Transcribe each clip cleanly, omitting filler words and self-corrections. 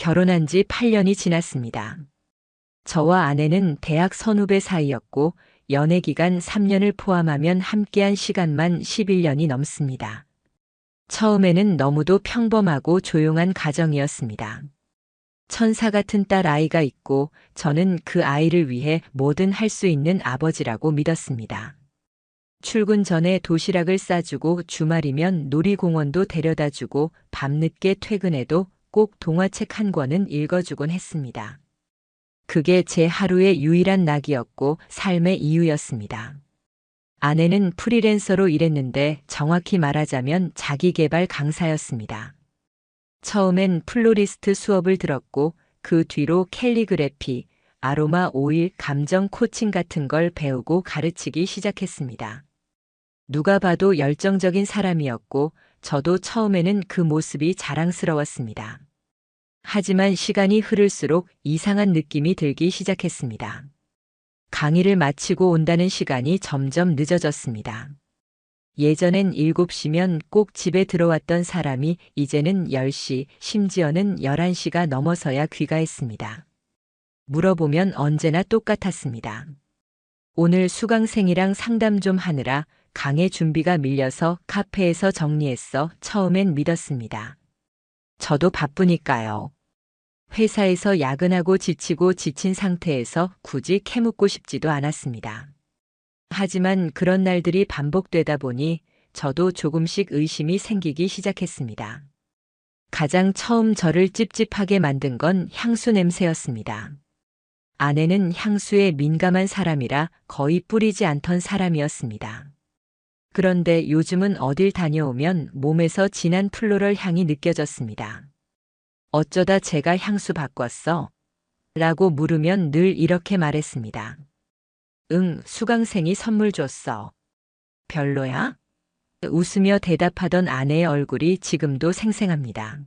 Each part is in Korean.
결혼한 지 8년이 지났습니다. 저와 아내는 대학 선후배 사이였고 연애 기간 3년을 포함하면 함께한 시간만 11년이 넘습니다. 처음에는 너무도 평범하고 조용한 가정이었습니다. 천사 같은 딸 아이가 있고 저는 그 아이를 위해 뭐든 할 수 있는 아버지라고 믿었습니다. 출근 전에 도시락을 싸주고 주말이면 놀이공원도 데려다주고 밤늦게 퇴근해도 꼭 동화책 한 권은 읽어주곤 했습니다. 그게 제 하루의 유일한 낙이었고 삶의 이유였습니다. 아내는 프리랜서로 일했는데 정확히 말하자면 자기계발 강사였습니다. 처음엔 플로리스트 수업을 들었고 그 뒤로 캘리그래피, 아로마 오일, 감정 코칭 같은 걸 배우고 가르치기 시작했습니다. 누가 봐도 열정적인 사람이었고 저도 처음에는 그 모습이 자랑스러웠습니다. 하지만 시간이 흐를수록 이상한 느낌이 들기 시작했습니다. 강의를 마치고 온다는 시간이 점점 늦어졌습니다. 예전엔 7시면 꼭 집에 들어왔던 사람이 이제는 10시, 심지어는 11시가 넘어서야 귀가했습니다. 물어보면 언제나 똑같았습니다. 오늘 수강생이랑 상담 좀 하느라 강의 준비가 밀려서 카페에서 정리했어. 처음엔 믿었습니다. 저도 바쁘니까요. 회사에서 야근하고 지치고 지친 상태에서 굳이 캐묻고 싶지도 않았습니다. 하지만 그런 날들이 반복되다 보니 저도 조금씩 의심이 생기기 시작했습니다. 가장 처음 저를 찝찝하게 만든 건 향수 냄새였습니다. 아내는 향수에 민감한 사람이라 거의 뿌리지 않던 사람이었습니다. 그런데 요즘은 어딜 다녀오면 몸에서 진한 플로럴 향이 느껴졌습니다. 어쩌다 제가 향수 바꿨어? 라고 물으면 늘 이렇게 말했습니다. 응, 수강생이 선물 줬어. 별로야? 웃으며 대답하던 아내의 얼굴이 지금도 생생합니다.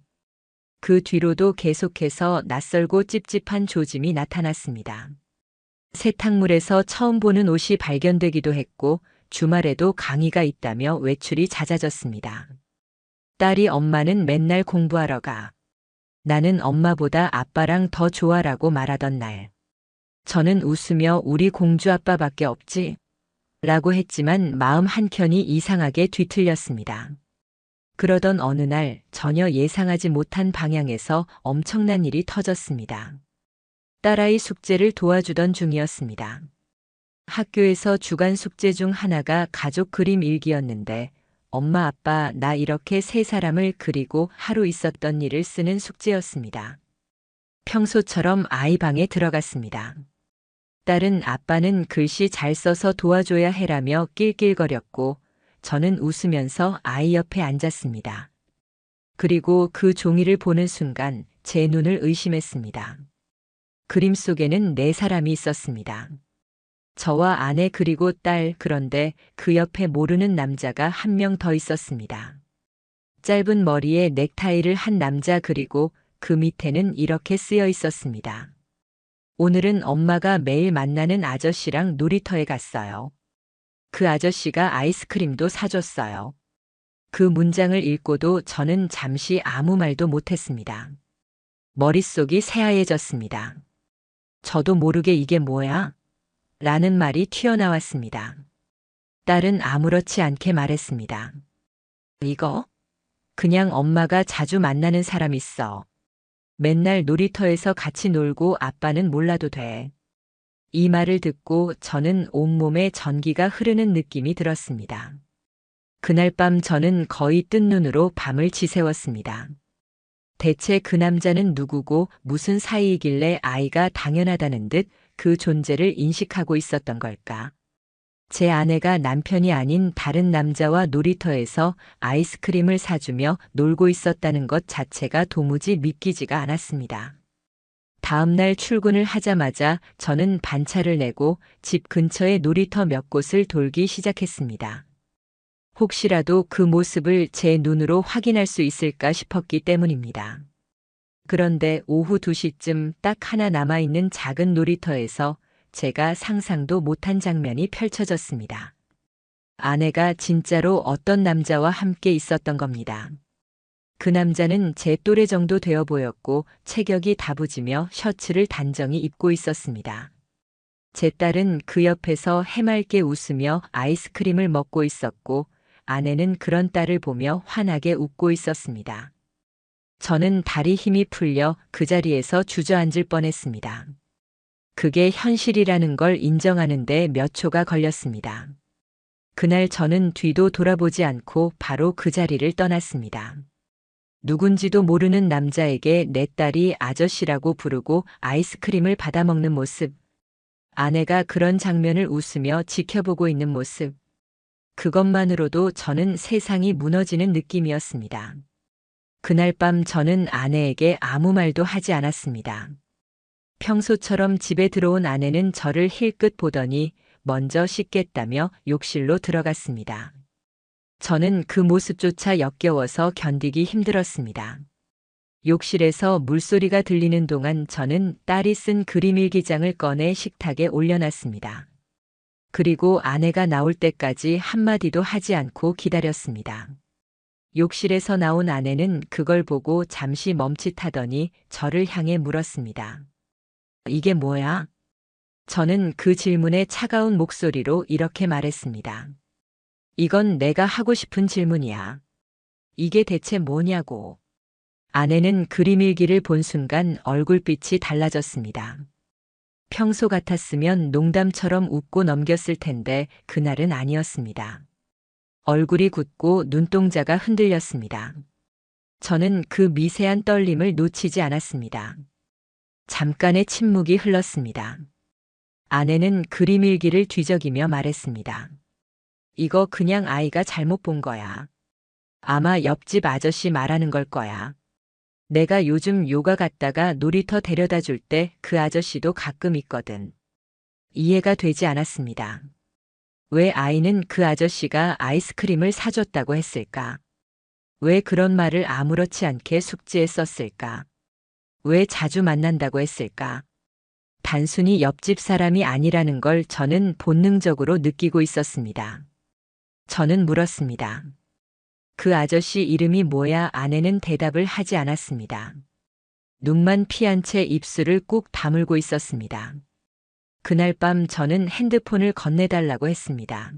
그 뒤로도 계속해서 낯설고 찝찝한 조짐이 나타났습니다. 세탁물에서 처음 보는 옷이 발견되기도 했고 주말에도 강의가 있다며 외출이 잦아졌습니다. 딸이 엄마는 맨날 공부하러 가. 나는 엄마보다 아빠랑 더 좋아라고 말하던 날. 저는 웃으며 우리 공주 아빠밖에 없지? 라고 했지만 마음 한켠이 이상하게 뒤틀렸습니다. 그러던 어느 날 전혀 예상하지 못한 방향에서 엄청난 일이 터졌습니다. 딸아이 숙제를 도와주던 중이었습니다. 학교에서 주간 숙제 중 하나가 가족 그림 일기였는데 엄마 아빠 나 이렇게 세 사람을 그리고 하루 있었던 일을 쓰는 숙제였습니다. 평소처럼 아이 방에 들어갔습니다. 딸은 아빠는 글씨 잘 써서 도와줘야 해라며 낄낄거렸고 저는 웃으면서 아이 옆에 앉았습니다. 그리고 그 종이를 보는 순간 제 눈을 의심했습니다. 그림 속에는 네 사람이 있었습니다. 저와 아내 그리고 딸, 그런데 그 옆에 모르는 남자가 한 명 더 있었습니다. 짧은 머리에 넥타이를 한 남자, 그리고 그 밑에는 이렇게 쓰여 있었습니다. 오늘은 엄마가 매일 만나는 아저씨랑 놀이터에 갔어요. 그 아저씨가 아이스크림도 사줬어요. 그 문장을 읽고도 저는 잠시 아무 말도 못했습니다. 머릿속이 새하얘졌습니다. 저도 모르게 이게 뭐야? 라는 말이 튀어나왔습니다. 딸은 아무렇지 않게 말했습니다. 이거? 그냥 엄마가 자주 만나는 사람 있어. 맨날 놀이터에서 같이 놀고 아빠는 몰라도 돼. 이 말을 듣고 저는 온몸에 전기가 흐르는 느낌이 들었습니다. 그날 밤 저는 거의 뜬 눈으로 밤을 지새웠습니다. 대체 그 남자는 누구고 무슨 사이이길래 아이가 당연하다는 듯 그 존재를 인식하고 있었던 걸까? 제 아내가 남편이 아닌 다른 남자와 놀이터에서 아이스크림을 사주며 놀고 있었다는 것 자체가 도무지 믿기지가 않았습니다. 다음 날 출근을 하자마자 저는 반차를 내고 집 근처의 놀이터 몇 곳을 돌기 시작했습니다. 혹시라도 그 모습을 제 눈으로 확인할 수 있을까 싶었기 때문입니다. 그런데 오후 2시쯤 딱 하나 남아있는 작은 놀이터에서 제가 상상도 못한 장면이 펼쳐졌습니다. 아내가 진짜로 어떤 남자와 함께 있었던 겁니다. 그 남자는 제 또래 정도 되어 보였고 체격이 다부지며 셔츠를 단정히 입고 있었습니다. 제 딸은 그 옆에서 해맑게 웃으며 아이스크림을 먹고 있었고 아내는 그런 딸을 보며 환하게 웃고 있었습니다. 저는 다리 힘이 풀려 그 자리에서 주저앉을 뻔했습니다. 그게 현실이라는 걸 인정하는데 몇 초가 걸렸습니다. 그날 저는 뒤도 돌아보지 않고 바로 그 자리를 떠났습니다. 누군지도 모르는 남자에게 내 딸이 아저씨라고 부르고 아이스크림을 받아먹는 모습, 아내가 그런 장면을 웃으며 지켜보고 있는 모습, 그것만으로도 저는 세상이 무너지는 느낌이었습니다. 그날 밤 저는 아내에게 아무 말도 하지 않았습니다. 평소처럼 집에 들어온 아내는 저를 힐끗 보더니 먼저 씻겠다며 욕실로 들어갔습니다. 저는 그 모습조차 역겨워서 견디기 힘들었습니다. 욕실에서 물소리가 들리는 동안 저는 딸이 쓴 그림 일기장을 꺼내 식탁에 올려놨습니다. 그리고 아내가 나올 때까지 한마디도 하지 않고 기다렸습니다. 욕실에서 나온 아내는 그걸 보고 잠시 멈칫하더니 저를 향해 물었습니다. 이게 뭐야? 저는 그 질문에 차가운 목소리로 이렇게 말했습니다. 이건 내가 하고 싶은 질문이야. 이게 대체 뭐냐고. 아내는 그림 일기를 본 순간 얼굴빛이 달라졌습니다. 평소 같았으면 농담처럼 웃고 넘겼을 텐데 그날은 아니었습니다. 얼굴이 굳고 눈동자가 흔들렸습니다. 저는 그 미세한 떨림을 놓치지 않았습니다. 잠깐의 침묵이 흘렀습니다. 아내는 그림 일기를 뒤적이며 말했습니다. 이거 그냥 아이가 잘못 본 거야. 아마 옆집 아저씨 말하는 걸 거야. 내가 요즘 요가 갔다가 놀이터 데려다 줄 때 그 아저씨도 가끔 있거든. 이해가 되지 않았습니다. 왜 아이는 그 아저씨가 아이스크림을 사줬다고 했을까? 왜 그런 말을 아무렇지 않게 숙지에 썼을까? 왜 자주 만난다고 했을까? 단순히 옆집 사람이 아니라는 걸 저는 본능적으로 느끼고 있었습니다. 저는 물었습니다. 그 아저씨 이름이 뭐야? 아내는 대답을 하지 않았습니다. 눈만 피한 채 입술을 꾹 다물고 있었습니다. 그날 밤 저는 핸드폰을 건네달라고 했습니다.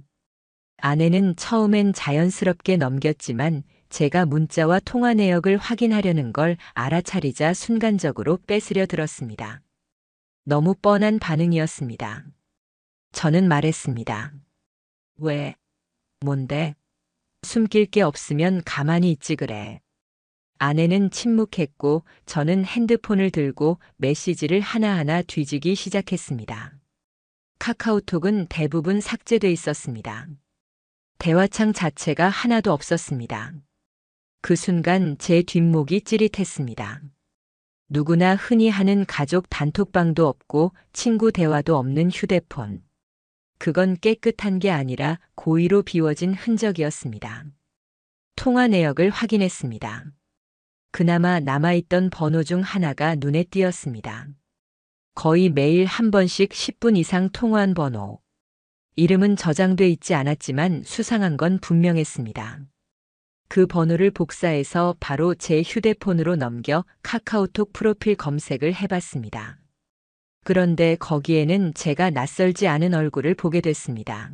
아내는 처음엔 자연스럽게 넘겼지만 제가 문자와 통화 내역을 확인하려는 걸 알아차리자 순간적으로 뺏으려 들었습니다. 너무 뻔한 반응이었습니다. 저는 말했습니다. 왜? 뭔데? 숨길 게 없으면 가만히 있지 그래. 아내는 침묵했고 저는 핸드폰을 들고 메시지를 하나하나 뒤지기 시작했습니다. 카카오톡은 대부분 삭제돼 있었습니다. 대화창 자체가 하나도 없었습니다. 그 순간 제 뒷목이 찌릿했습니다. 누구나 흔히 하는 가족 단톡방도 없고 친구 대화도 없는 휴대폰. 그건 깨끗한 게 아니라 고의로 비워진 흔적이었습니다. 통화 내역을 확인했습니다. 그나마 남아있던 번호 중 하나가 눈에 띄었습니다. 거의 매일 한 번씩 10분 이상 통화한 번호. 이름은 저장돼 있지 않았지만 수상한 건 분명했습니다. 그 번호를 복사해서 바로 제 휴대폰으로 넘겨 카카오톡 프로필 검색을 해봤습니다. 그런데 거기에는 제가 낯설지 않은 얼굴을 보게 됐습니다.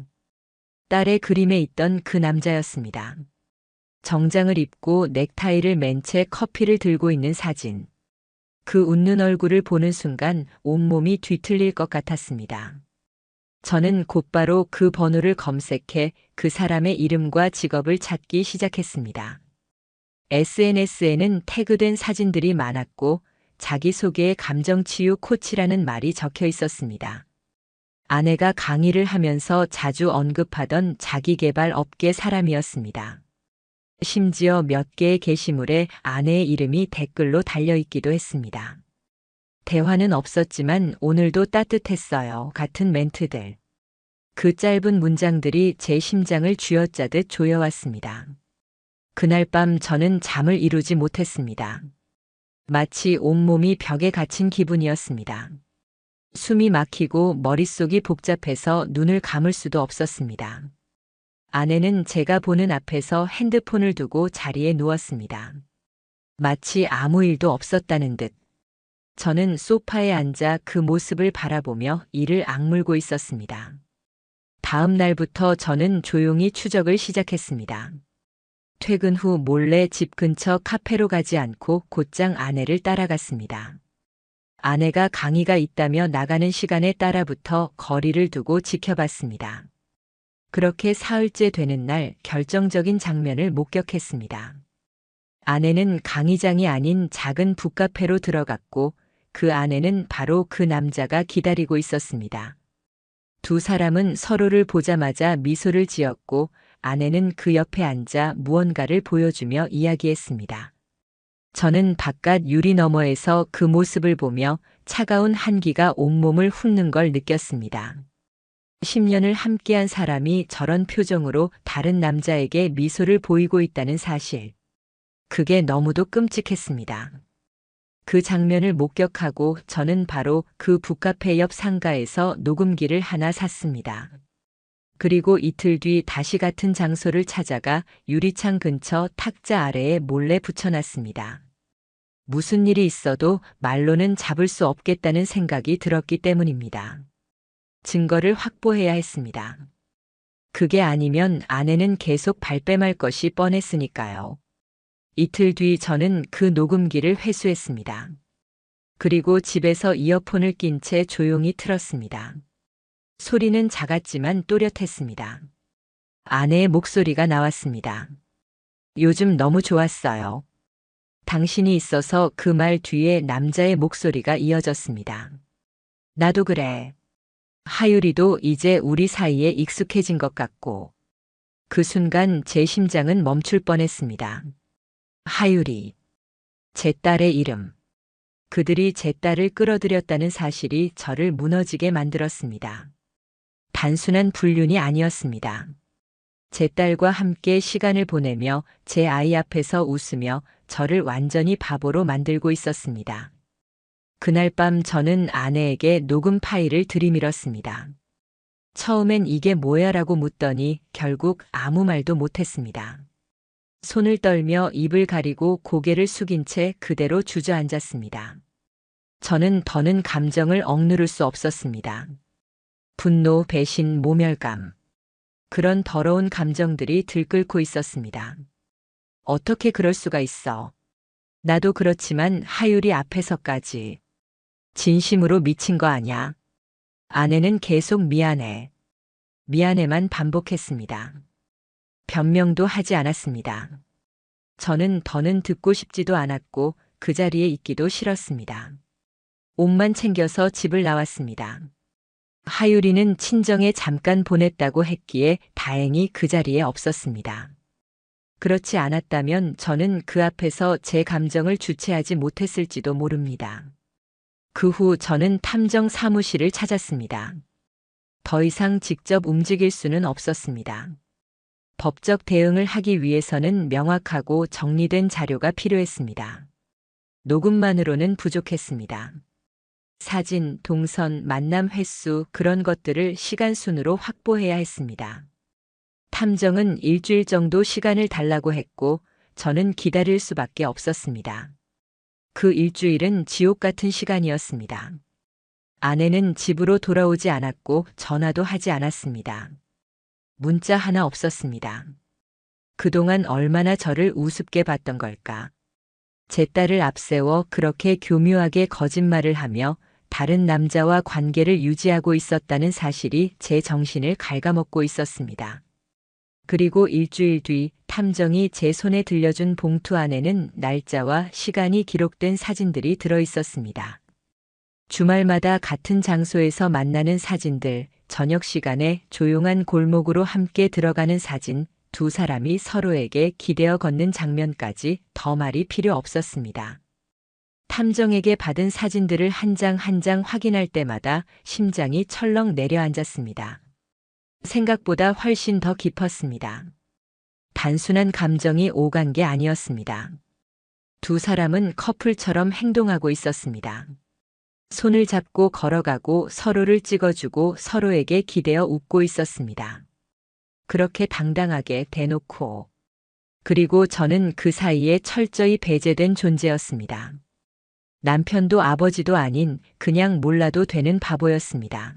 딸의 그림에 있던 그 남자였습니다. 정장을 입고 넥타이를 맨 채 커피를 들고 있는 사진. 그 웃는 얼굴을 보는 순간 온몸이 뒤틀릴 것 같았습니다. 저는 곧바로 그 번호를 검색해 그 사람의 이름과 직업을 찾기 시작했습니다. SNS에는 태그된 사진들이 많았고 자기소개에 감정치유 코치라는 말이 적혀 있었습니다. 아내가 강의를 하면서 자주 언급하던 자기개발 업계 사람이었습니다. 심지어 몇 개의 게시물에 아내의 이름이 댓글로 달려있기도 했습니다. 대화는 없었지만 오늘도 따뜻했어요. 같은 멘트들. 그 짧은 문장들이 제 심장을 쥐어짜듯 조여왔습니다. 그날 밤 저는 잠을 이루지 못했습니다. 마치 온몸이 벽에 갇힌 기분이었습니다. 숨이 막히고 머릿속이 복잡해서 눈을 감을 수도 없었습니다. 아내는 제가 보는 앞에서 핸드폰을 두고 자리에 누웠습니다. 마치 아무 일도 없었다는 듯. 저는 소파에 앉아 그 모습을 바라보며 이를 악물고 있었습니다. 다음 날부터 저는 조용히 추적을 시작했습니다. 퇴근 후 몰래 집 근처 카페로 가지 않고 곧장 아내를 따라갔습니다. 아내가 강의가 있다며 나가는 시간에 따라붙어 거리를 두고 지켜봤습니다. 그렇게 사흘째 되는 날 결정적인 장면을 목격했습니다. 아내는 강의장이 아닌 작은 북카페로 들어갔고 그 안에는 바로 그 남자가 기다리고 있었습니다. 두 사람은 서로를 보자마자 미소를 지었고 아내는 그 옆에 앉아 무언가를 보여주며 이야기했습니다. 저는 바깥 유리 너머에서 그 모습을 보며 차가운 한기가 온몸을 훑는 걸 느꼈습니다. 10년을 함께한 사람이 저런 표정으로 다른 남자에게 미소를 보이고 있다는 사실. 그게 너무도 끔찍했습니다. 그 장면을 목격하고 저는 바로 그 북카페 옆 상가에서 녹음기를 하나 샀습니다. 그리고 이틀 뒤 다시 같은 장소를 찾아가 유리창 근처 탁자 아래에 몰래 붙여놨습니다. 무슨 일이 있어도 말로는 잡을 수 없겠다는 생각이 들었기 때문입니다. 증거를 확보해야 했습니다. 그게 아니면 아내는 계속 발뺌할 것이 뻔했으니까요. 이틀 뒤 저는 그 녹음기를 회수했습니다. 그리고 집에서 이어폰을 낀 채 조용히 틀었습니다. 소리는 작았지만 또렷했습니다. 아내의 목소리가 나왔습니다. 요즘 너무 좋았어요. 당신이 있어서. 그 말 뒤에 남자의 목소리가 이어졌습니다. 나도 그래. 하율이도 이제 우리 사이에 익숙해진 것 같고. 그 순간 제 심장은 멈출 뻔했습니다. 하율이. 제 딸의 이름. 그들이 제 딸을 끌어들였다는 사실이 저를 무너지게 만들었습니다. 단순한 불륜이 아니었습니다. 제 딸과 함께 시간을 보내며 제 아이 앞에서 웃으며 저를 완전히 바보로 만들고 있었습니다. 그날 밤 저는 아내에게 녹음 파일을 들이밀었습니다. 처음엔 이게 뭐야라고 묻더니 결국 아무 말도 못했습니다. 손을 떨며 입을 가리고 고개를 숙인 채 그대로 주저앉았습니다. 저는 더는 감정을 억누를 수 없었습니다. 분노, 배신, 모멸감. 그런 더러운 감정들이 들끓고 있었습니다. 어떻게 그럴 수가 있어. 나도 그렇지만 하율이 앞에서까지. 진심으로 미친 거 아냐. 아내는 계속 미안해. 미안해만 반복했습니다. 변명도 하지 않았습니다. 저는 더는 듣고 싶지도 않았고 그 자리에 있기도 싫었습니다. 옷만 챙겨서 집을 나왔습니다. 하율이는 친정에 잠깐 보냈다고 했기에 다행히 그 자리에 없었습니다. 그렇지 않았다면 저는 그 앞에서 제 감정을 주체하지 못했을지도 모릅니다. 그 후 저는 탐정 사무실을 찾았습니다. 더 이상 직접 움직일 수는 없었습니다. 법적 대응을 하기 위해서는 명확하고 정리된 자료가 필요했습니다. 녹음만으로는 부족했습니다. 사진, 동선, 만남 횟수 그런 것들을 시간 순으로 확보해야 했습니다. 탐정은 일주일 정도 시간을 달라고 했고 저는 기다릴 수밖에 없었습니다. 그 일주일은 지옥 같은 시간이었습니다. 아내는 집으로 돌아오지 않았고 전화도 하지 않았습니다. 문자 하나 없었습니다. 그동안 얼마나 저를 우습게 봤던 걸까. 제 딸을 앞세워 그렇게 교묘하게 거짓말을 하며 다른 남자와 관계를 유지하고 있었다는 사실이 제 정신을 갉아먹고 있었습니다. 그리고 일주일 뒤 탐정이 제 손에 들려준 봉투 안에는 날짜와 시간이 기록된 사진들이 들어 있었습니다. 주말마다 같은 장소에서 만나는 사진들, 저녁 시간에 조용한 골목으로 함께 들어가는 사진, 두 사람이 서로에게 기대어 걷는 장면까지 더 말이 필요 없었습니다. 탐정에게 받은 사진들을 한 장 한 장 확인할 때마다 심장이 철렁 내려앉았습니다. 생각보다 훨씬 더 깊었습니다. 단순한 감정이 오간 게 아니었습니다. 두 사람은 커플처럼 행동하고 있었습니다. 손을 잡고 걸어가고 서로를 찍어주고 서로에게 기대어 웃고 있었습니다. 그렇게 당당하게 대놓고 그리고 저는 그 사이에 철저히 배제된 존재였습니다. 남편도 아버지도 아닌 그냥 몰라도 되는 바보였습니다.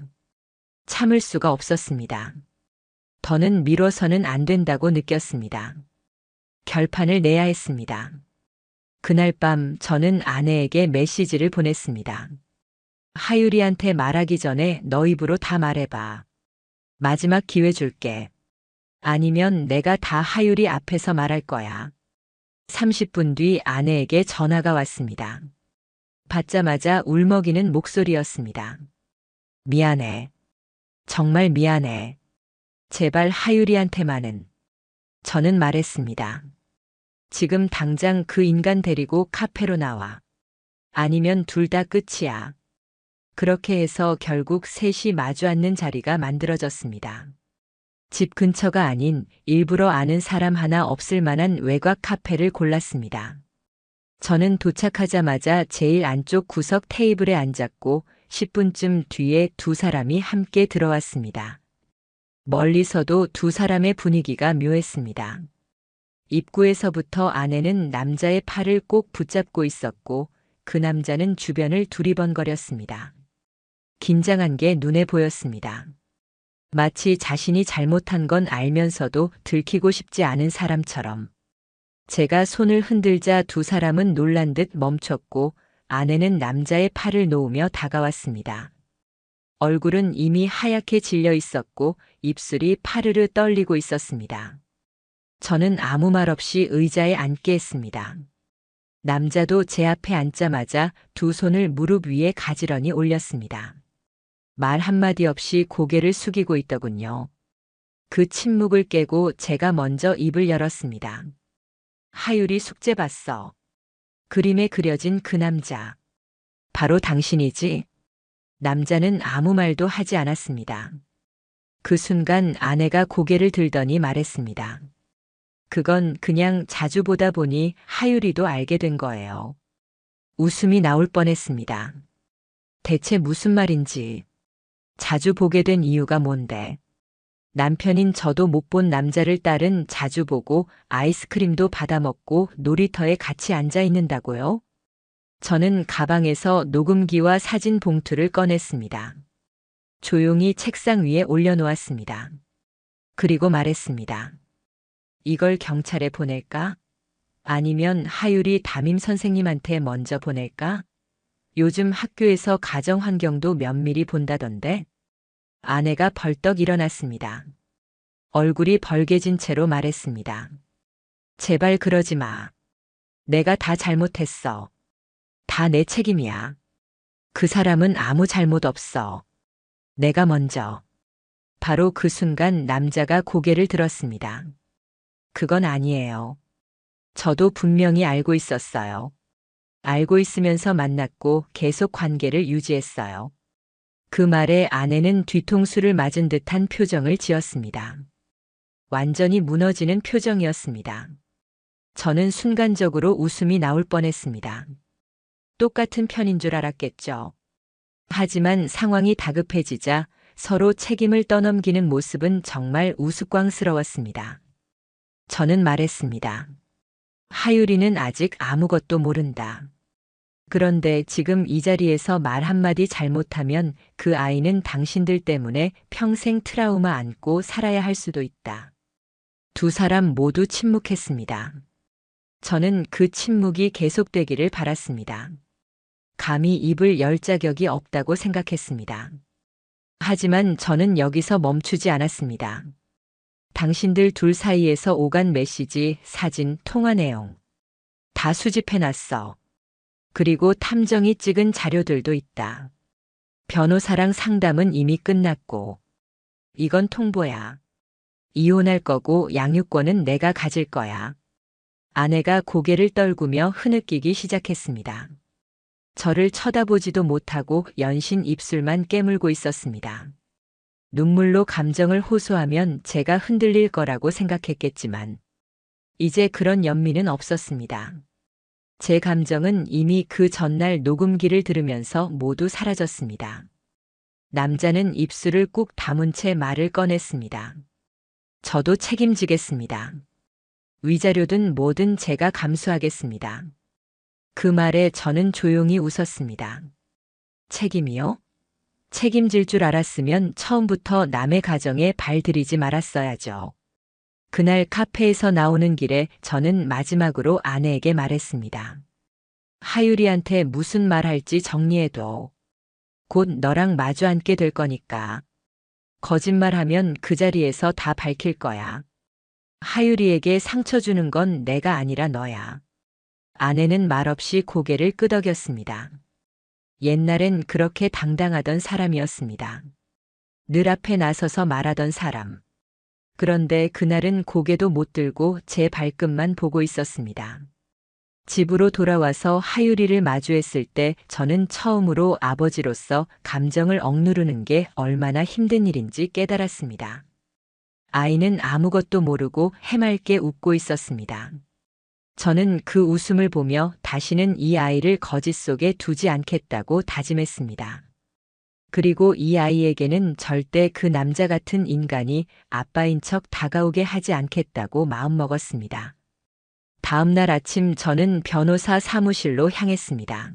참을 수가 없었습니다. 더는 미뤄서는 안 된다고 느꼈습니다. 결판을 내야 했습니다. 그날 밤 저는 아내에게 메시지를 보냈습니다. 하유리한테 말하기 전에 너 입으로 다 말해봐. 마지막 기회 줄게. 아니면 내가 다 하유리 앞에서 말할 거야. 30분 뒤 아내에게 전화가 왔습니다. 받자마자 울먹이는 목소리였습니다. 미안해. 정말 미안해. 제발 하유리한테만은. 저는 말했습니다. 지금 당장 그 인간 데리고 카페로 나와. 아니면 둘 다 끝이야. 그렇게 해서 결국 셋이 마주 앉는 자리가 만들어졌습니다. 집 근처가 아닌 일부러 아는 사람 하나 없을 만한 외곽 카페를 골랐습니다. 저는 도착하자마자 제일 안쪽 구석 테이블에 앉았고 10분쯤 뒤에 두 사람이 함께 들어왔습니다. 멀리서도 두 사람의 분위기가 묘했습니다. 입구에서부터 아내는 남자의 팔을 꼭 붙잡고 있었고 그 남자는 주변을 두리번거렸습니다. 긴장한 게 눈에 보였습니다. 마치 자신이 잘못한 건 알면서도 들키고 싶지 않은 사람처럼. 제가 손을 흔들자 두 사람은 놀란 듯 멈췄고 아내는 남자의 팔을 놓으며 다가왔습니다. 얼굴은 이미 하얗게 질려 있었고 입술이 파르르 떨리고 있었습니다. 저는 아무 말 없이 의자에 앉게 했습니다. 남자도 제 앞에 앉자마자 두 손을 무릎 위에 가지런히 올렸습니다. 말 한마디 없이 고개를 숙이고 있더군요. 그 침묵을 깨고 제가 먼저 입을 열었습니다. 하유리 숙제 봤어. 그림에 그려진 그 남자. 바로 당신이지? 남자는 아무 말도 하지 않았습니다. 그 순간 아내가 고개를 들더니 말했습니다. 그건 그냥 자주 보다 보니 하유리도 알게 된 거예요. 웃음이 나올 뻔했습니다. 대체 무슨 말인지. 자주 보게 된 이유가 뭔데? 남편인 저도 못 본 남자를 딸은 자주 보고 아이스크림도 받아먹고 놀이터에 같이 앉아 있는다고요? 저는 가방에서 녹음기와 사진 봉투를 꺼냈습니다. 조용히 책상 위에 올려놓았습니다. 그리고 말했습니다. 이걸 경찰에 보낼까? 아니면 하유리 담임 선생님한테 먼저 보낼까? 요즘 학교에서 가정 환경도 면밀히 본다던데? 아내가 벌떡 일어났습니다. 얼굴이 벌개진 채로 말했습니다. 제발 그러지 마. 내가 다 잘못했어. 다 내 책임이야. 그 사람은 아무 잘못 없어. 내가 먼저. 바로 그 순간 남자가 고개를 들었습니다. 그건 아니에요. 저도 분명히 알고 있었어요. 알고 있으면서 만났고 계속 관계를 유지했어요. 그 말에 아내는 뒤통수를 맞은 듯한 표정을 지었습니다. 완전히 무너지는 표정이었습니다. 저는 순간적으로 웃음이 나올 뻔했습니다. 똑같은 편인 줄 알았겠죠. 하지만 상황이 다급해지자 서로 책임을 떠넘기는 모습은 정말 우스꽝스러웠습니다. 저는 말했습니다. 하유리는 아직 아무것도 모른다. 그런데 지금 이 자리에서 말 한마디 잘못하면 그 아이는 당신들 때문에 평생 트라우마 안고 살아야 할 수도 있다. 두 사람 모두 침묵했습니다. 저는 그 침묵이 계속되기를 바랐습니다. 감히 입을 열 자격이 없다고 생각했습니다. 하지만 저는 여기서 멈추지 않았습니다. 당신들 둘 사이에서 오간 메시지, 사진, 통화 내용 다 수집해놨어. 그리고 탐정이 찍은 자료들도 있다. 변호사랑 상담은 이미 끝났고. 이건 통보야. 이혼할 거고 양육권은 내가 가질 거야. 아내가 고개를 떨구며 흐느끼기 시작했습니다. 저를 쳐다보지도 못하고 연신 입술만 깨물고 있었습니다. 눈물로 감정을 호소하면 제가 흔들릴 거라고 생각했겠지만 이제 그런 연민은 없었습니다. 제 감정은 이미 그 전날 녹음기를 들으면서 모두 사라졌습니다. 남자는 입술을 꾹 다문 채 말을 꺼냈습니다. 저도 책임지겠습니다. 위자료든 뭐든 제가 감수하겠습니다. 그 말에 저는 조용히 웃었습니다. 책임이요? 책임질 줄 알았으면 처음부터 남의 가정에 발들이지 말았어야죠. 그날 카페에서 나오는 길에 저는 마지막으로 아내에게 말했습니다. 하유리한테 무슨 말 할지 정리해둬. 곧 너랑 마주 앉게 될 거니까. 거짓말하면 그 자리에서 다 밝힐 거야. 하유리에게 상처 주는 건 내가 아니라 너야. 아내는 말없이 고개를 끄덕였습니다. 옛날엔 그렇게 당당하던 사람이었습니다. 늘 앞에 나서서 말하던 사람. 그런데 그날은 고개도 못 들고 제 발끝만 보고 있었습니다. 집으로 돌아와서 하유리를 마주했을 때 저는 처음으로 아버지로서 감정을 억누르는 게 얼마나 힘든 일인지 깨달았습니다. 아이는 아무것도 모르고 해맑게 웃고 있었습니다. 저는 그 웃음을 보며 다시는 이 아이를 거짓 속에 두지 않겠다고 다짐했습니다. 그리고 이 아이에게는 절대 그 남자 같은 인간이 아빠인 척 다가오게 하지 않겠다고 마음먹었습니다. 다음 날 아침 저는 변호사 사무실로 향했습니다.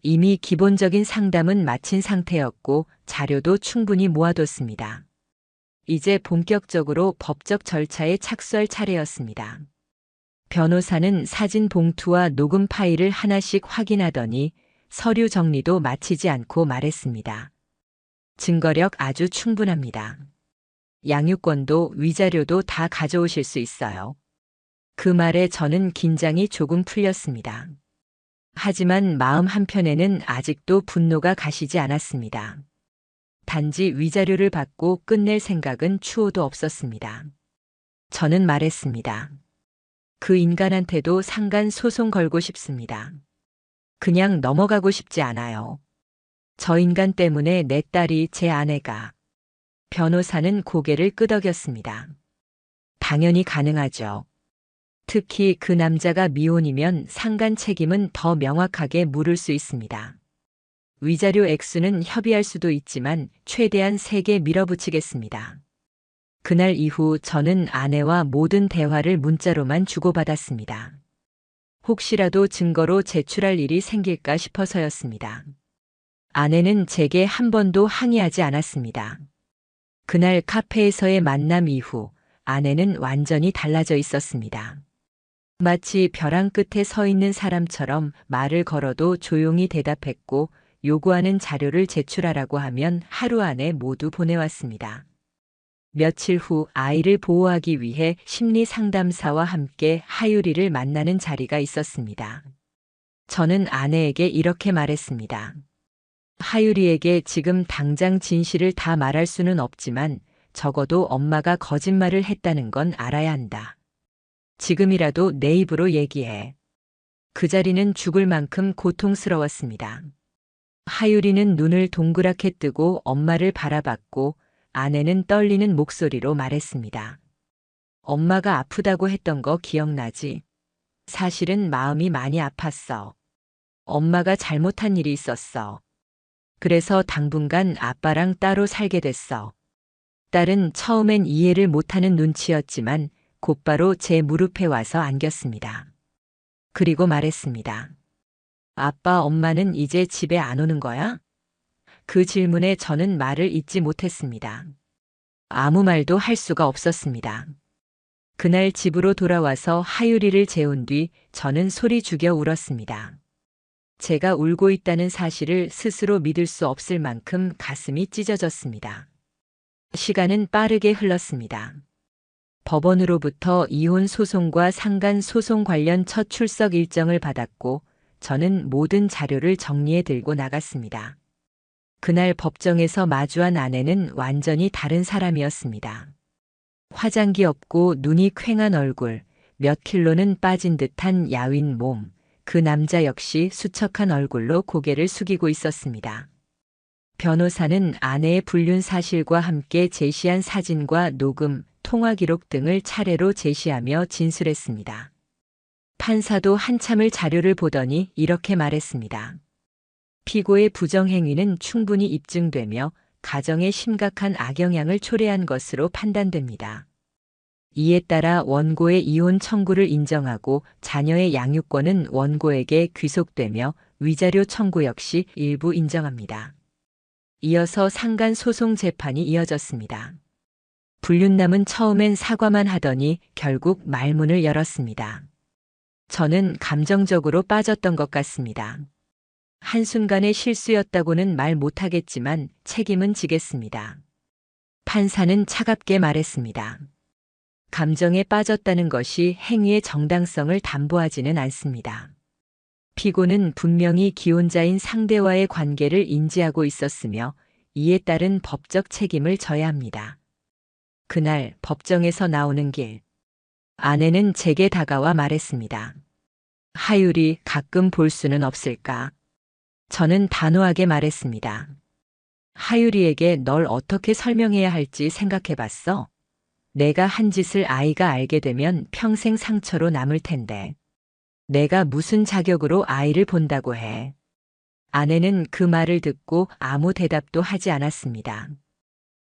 이미 기본적인 상담은 마친 상태였고 자료도 충분히 모아뒀습니다. 이제 본격적으로 법적 절차에 착수할 차례였습니다. 변호사는 사진 봉투와 녹음 파일을 하나씩 확인하더니 서류 정리도 마치지 않고 말했습니다. 증거력 아주 충분합니다. 양육권도 위자료도 다 가져오실 수 있어요. 그 말에 저는 긴장이 조금 풀렸습니다. 하지만 마음 한편에는 아직도 분노가 가시지 않았습니다. 단지 위자료를 받고 끝낼 생각은 추호도 없었습니다. 저는 말했습니다. 그 인간한테도 상간 소송 걸고 싶습니다. 그냥 넘어가고 싶지 않아요. 저 인간 때문에 내 딸이 제 아내가. 변호사는 고개를 끄덕였습니다. 당연히 가능하죠. 특히 그 남자가 미혼이면 상간 책임은 더 명확하게 물을 수 있습니다. 위자료 액수는 협의할 수도 있지만 최대한 세게 밀어붙이겠습니다. 그날 이후 저는 아내와 모든 대화를 문자로만 주고받았습니다. 혹시라도 증거로 제출할 일이 생길까 싶어서였습니다. 아내는 제게 한 번도 항의하지 않았습니다. 그날 카페에서의 만남 이후 아내는 완전히 달라져 있었습니다. 마치 벼랑 끝에 서 있는 사람처럼 말을 걸어도 조용히 대답했고 요구하는 자료를 제출하라고 하면 하루 안에 모두 보내왔습니다. 며칠 후 아이를 보호하기 위해 심리 상담사와 함께 하유리를 만나는 자리가 있었습니다. 저는 아내에게 이렇게 말했습니다. 하유리에게 지금 당장 진실을 다 말할 수는 없지만 적어도 엄마가 거짓말을 했다는 건 알아야 한다. 지금이라도 내 입으로 얘기해. 그 자리는 죽을 만큼 고통스러웠습니다. 하유리는 눈을 동그랗게 뜨고 엄마를 바라봤고 아내는 떨리는 목소리로 말했습니다. 엄마가 아프다고 했던 거 기억나지? 사실은 마음이 많이 아팠어. 엄마가 잘못한 일이 있었어. 그래서 당분간 아빠랑 따로 살게 됐어. 딸은 처음엔 이해를 못하는 눈치였지만 곧바로 제 무릎에 와서 안겼습니다. 그리고 말했습니다. 아빠, 엄마는 이제 집에 안 오는 거야? 그 질문에 저는 말을 잇지 못했습니다. 아무 말도 할 수가 없었습니다. 그날 집으로 돌아와서 하유리를 재운 뒤 저는 소리 죽여 울었습니다. 제가 울고 있다는 사실을 스스로 믿을 수 없을 만큼 가슴이 찢어졌습니다. 시간은 빠르게 흘렀습니다. 법원으로부터 이혼 소송과 상간 소송 관련 첫 출석 일정을 받았고 저는 모든 자료를 정리해 들고 나갔습니다. 그날 법정에서 마주한 아내는 완전히 다른 사람이었습니다. 화장기 없고 눈이 퀭한 얼굴, 몇 킬로는 빠진 듯한 야윈 몸, 그 남자 역시 수척한 얼굴로 고개를 숙이고 있었습니다. 변호사는 아내의 불륜 사실과 함께 제시한 사진과 녹음, 통화 기록 등을 차례로 제시하며 진술했습니다. 판사도 한참을 자료를 보더니 이렇게 말했습니다. 피고의 부정행위는 충분히 입증되며 가정에 심각한 악영향을 초래한 것으로 판단됩니다. 이에 따라 원고의 이혼 청구를 인정하고 자녀의 양육권은 원고에게 귀속되며 위자료 청구 역시 일부 인정합니다. 이어서 상간 소송 재판이 이어졌습니다. 불륜남은 처음엔 사과만 하더니 결국 말문을 열었습니다. 저는 감정적으로 빠졌던 것 같습니다. 한순간의 실수였다고는 말 못하겠지만 책임은 지겠습니다. 판사는 차갑게 말했습니다. 감정에 빠졌다는 것이 행위의 정당성을 담보하지는 않습니다. 피고는 분명히 기혼자인 상대와의 관계를 인지하고 있었으며 이에 따른 법적 책임을 져야 합니다. 그날 법정에서 나오는 길, 아내는 제게 다가와 말했습니다. 하율이 가끔 볼 수는 없을까? 저는 단호하게 말했습니다. 하율이에게 널 어떻게 설명해야 할지 생각해봤어? 내가 한 짓을 아이가 알게 되면 평생 상처로 남을 텐데. 내가 무슨 자격으로 아이를 본다고 해. 아내는 그 말을 듣고 아무 대답도 하지 않았습니다.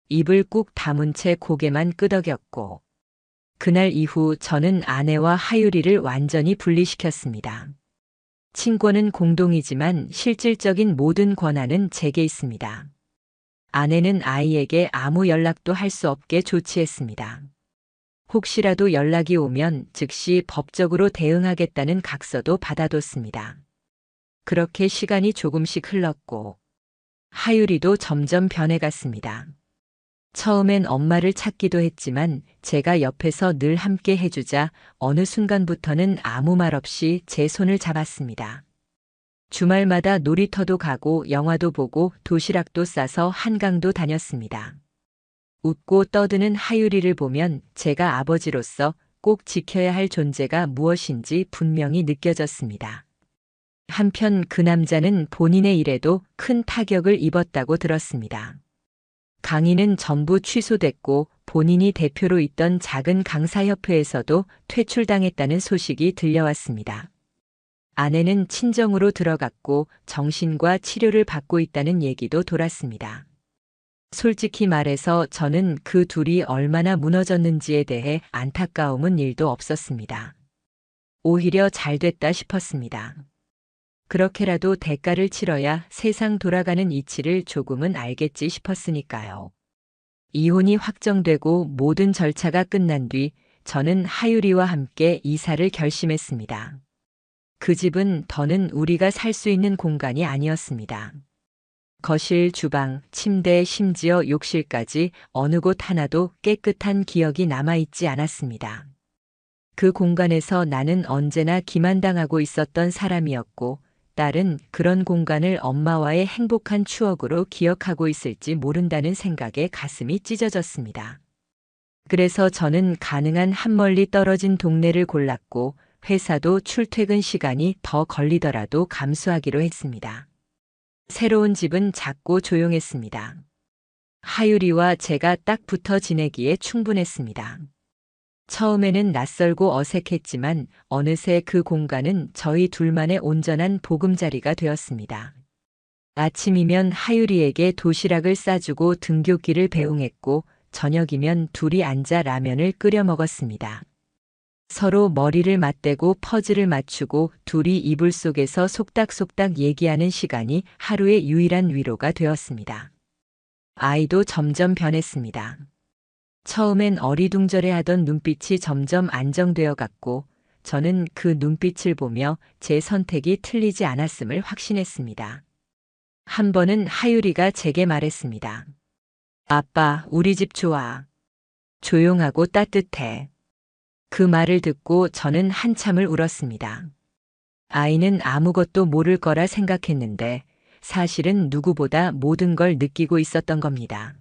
입을 꾹 다문 채 고개만 끄덕였고, 그날 이후 저는 아내와 하율이를 완전히 분리시켰습니다. 친권은 공동이지만 실질적인 모든 권한은 제게 있습니다. 아내는 아이에게 아무 연락도 할 수 없게 조치했습니다. 혹시라도 연락이 오면 즉시 법적으로 대응하겠다는 각서도 받아뒀습니다. 그렇게 시간이 조금씩 흘렀고 하율이도 점점 변해갔습니다. 처음엔 엄마를 찾기도 했지만 제가 옆에서 늘 함께 해주자 어느 순간부터는 아무 말 없이 제 손을 잡았습니다. 주말마다 놀이터도 가고 영화도 보고 도시락도 싸서 한강도 다녔습니다. 웃고 떠드는 하율이를 보면 제가 아버지로서 꼭 지켜야 할 존재가 무엇인지 분명히 느껴졌습니다. 한편 그 남자는 본인의 일에도 큰 타격을 입었다고 들었습니다. 강의는 전부 취소됐고 본인이 대표로 있던 작은 강사협회에서도 퇴출당했다는 소식이 들려왔습니다. 아내는 친정으로 들어갔고 정신과 치료를 받고 있다는 얘기도 돌았습니다. 솔직히 말해서 저는 그 둘이 얼마나 무너졌는지에 대해 안타까움은 일도 없었습니다. 오히려 잘 됐다 싶었습니다. 그렇게라도 대가를 치러야 세상 돌아가는 이치를 조금은 알겠지 싶었으니까요. 이혼이 확정되고 모든 절차가 끝난 뒤 저는 하율이와 함께 이사를 결심했습니다. 그 집은 더는 우리가 살 수 있는 공간이 아니었습니다. 거실, 주방, 침대, 심지어 욕실까지 어느 곳 하나도 깨끗한 기억이 남아있지 않았습니다. 그 공간에서 나는 언제나 기만당하고 있었던 사람이었고 딸은 그런 공간을 엄마와의 행복한 추억으로 기억하고 있을지 모른다는 생각에 가슴이 찢어졌습니다. 그래서 저는 가능한 한 멀리 떨어진 동네를 골랐고 회사도 출퇴근 시간이 더 걸리더라도 감수하기로 했습니다. 새로운 집은 작고 조용했습니다. 하율이와 제가 딱 붙어 지내기에 충분했습니다. 처음에는 낯설고 어색했지만 어느새 그 공간은 저희 둘만의 온전한 보금자리가 되었습니다. 아침이면 하율이에게 도시락을 싸주고 등굣길을 배웅했고 저녁이면 둘이 앉아 라면을 끓여 먹었습니다. 서로 머리를 맞대고 퍼즐을 맞추고 둘이 이불 속에서 속닥속닥 얘기하는 시간이 하루의 유일한 위로가 되었습니다. 아이도 점점 변했습니다. 처음엔 어리둥절해하던 눈빛이 점점 안정되어 갔고 저는 그 눈빛을 보며 제 선택이 틀리지 않았음을 확신했습니다. 한 번은 하율이가 제게 말했습니다. 아빠, 우리 집 좋아. 조용하고 따뜻해. 그 말을 듣고 저는 한참을 울었습니다. 아이는 아무것도 모를 거라 생각했는데 사실은 누구보다 모든 걸 느끼고 있었던 겁니다.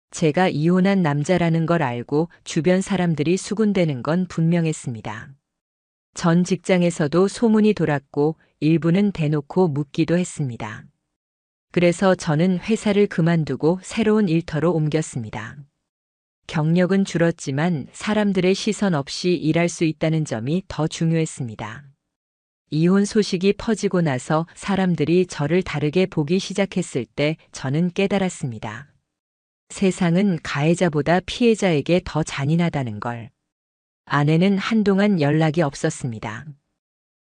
제가 이혼한 남자라는 걸 알고 주변 사람들이 수군대는 건 분명했습니다. 전 직장에서도 소문이 돌았고 일부는 대놓고 묻기도 했습니다. 그래서 저는 회사를 그만두고 새로운 일터로 옮겼습니다. 경력은 줄었지만 사람들의 시선 없이 일할 수 있다는 점이 더 중요했습니다. 이혼 소식이 퍼지고 나서 사람들이 저를 다르게 보기 시작했을 때 저는 깨달았습니다. 세상은 가해자보다 피해자에게 더 잔인하다는 걸. 아내는 한동안 연락이 없었습니다.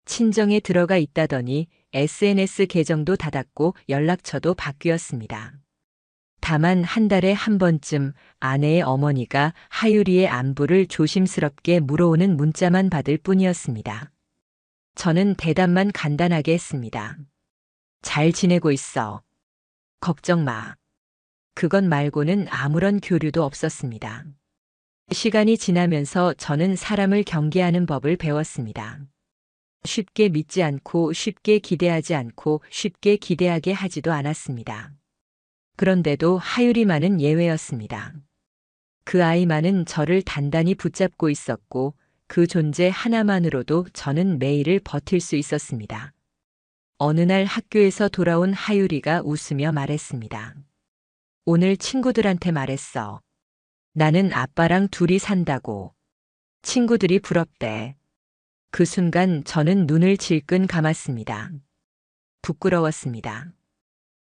친정에 들어가 있다더니 SNS 계정도 닫았고 연락처도 바뀌었습니다. 다만 한 달에 한 번쯤 아내의 어머니가 하유리의 안부를 조심스럽게 물어오는 문자만 받을 뿐이었습니다. 저는 대답만 간단하게 했습니다. 잘 지내고 있어. 걱정 마. 그것 말고는 아무런 교류도 없었습니다. 시간이 지나면서 저는 사람을 경계하는 법을 배웠습니다. 쉽게 믿지 않고 쉽게 기대하지 않고 쉽게 기대하게 하지도 않았습니다. 그런데도 하유리만은 예외였습니다. 그 아이만은 저를 단단히 붙잡고 있었고 그 존재 하나만으로도 저는 매일을 버틸 수 있었습니다. 어느 날 학교에서 돌아온 하유리가 웃으며 말했습니다. 오늘 친구들한테 말했어. 나는 아빠랑 둘이 산다고. 친구들이 부럽대. 그 순간 저는 눈을 질끈 감았습니다. 부끄러웠습니다.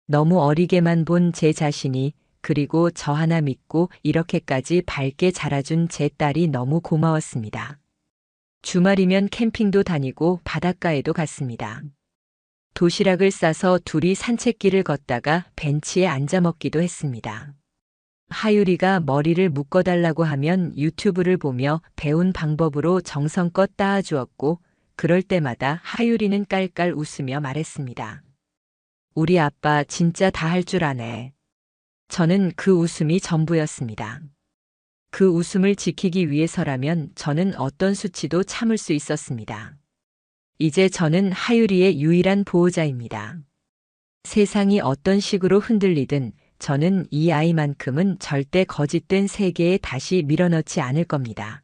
너무 어리게만 본 제 자신이, 그리고 저 하나 믿고 이렇게까지 밝게 자라준 제 딸이 너무 고마웠습니다. 주말이면 캠핑도 다니고 바닷가에도 갔습니다. 도시락을 싸서 둘이 산책길을 걷다가 벤치에 앉아 먹기도 했습니다. 하유리가 머리를 묶어달라고 하면 유튜브를 보며 배운 방법으로 정성껏 따아주었고, 그럴 때마다 하유리는 깔깔 웃으며 말했습니다. 우리 아빠 진짜 다 할 줄 아네. 저는 그 웃음이 전부였습니다. 그 웃음을 지키기 위해서라면 저는 어떤 수치도 참을 수 있었습니다. 이제 저는 하유리의 유일한 보호자입니다. 세상이 어떤 식으로 흔들리든 저는 이 아이만큼은 절대 거짓된 세계에 다시 밀어넣지 않을 겁니다.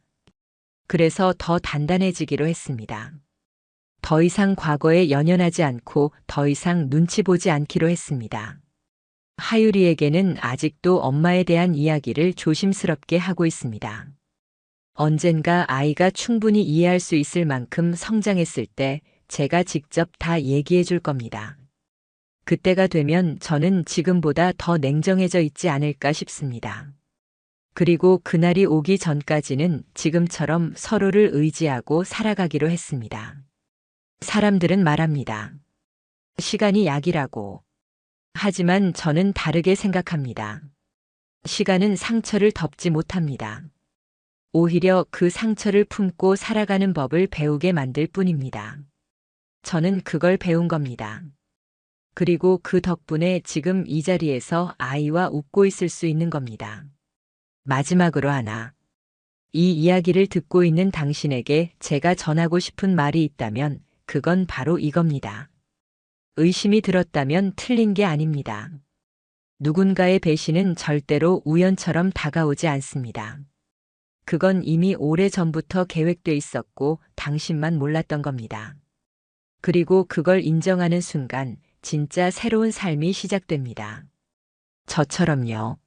그래서 더 단단해지기로 했습니다. 더 이상 과거에 연연하지 않고 더 이상 눈치 보지 않기로 했습니다. 하유리에게는 아직도 엄마에 대한 이야기를 조심스럽게 하고 있습니다. 언젠가 아이가 충분히 이해할 수 있을 만큼 성장했을 때 제가 직접 다 얘기해 줄 겁니다. 그때가 되면 저는 지금보다 더 냉정해져 있지 않을까 싶습니다. 그리고 그날이 오기 전까지는 지금처럼 서로를 의지하고 살아가기로 했습니다. 사람들은 말합니다. 시간이 약이라고. 하지만 저는 다르게 생각합니다. 시간은 상처를 덮지 못합니다. 오히려 그 상처를 품고 살아가는 법을 배우게 만들 뿐입니다. 저는 그걸 배운 겁니다. 그리고 그 덕분에 지금 이 자리에서 아이와 웃고 있을 수 있는 겁니다. 마지막으로 하나. 이 이야기를 듣고 있는 당신에게 제가 전하고 싶은 말이 있다면 그건 바로 이겁니다. 의심이 들었다면 틀린 게 아닙니다. 누군가의 배신은 절대로 우연처럼 다가오지 않습니다. 그건 이미 오래전부터 계획돼 있었고 당신만 몰랐던 겁니다. 그리고 그걸 인정하는 순간 진짜 새로운 삶이 시작됩니다. 저처럼요.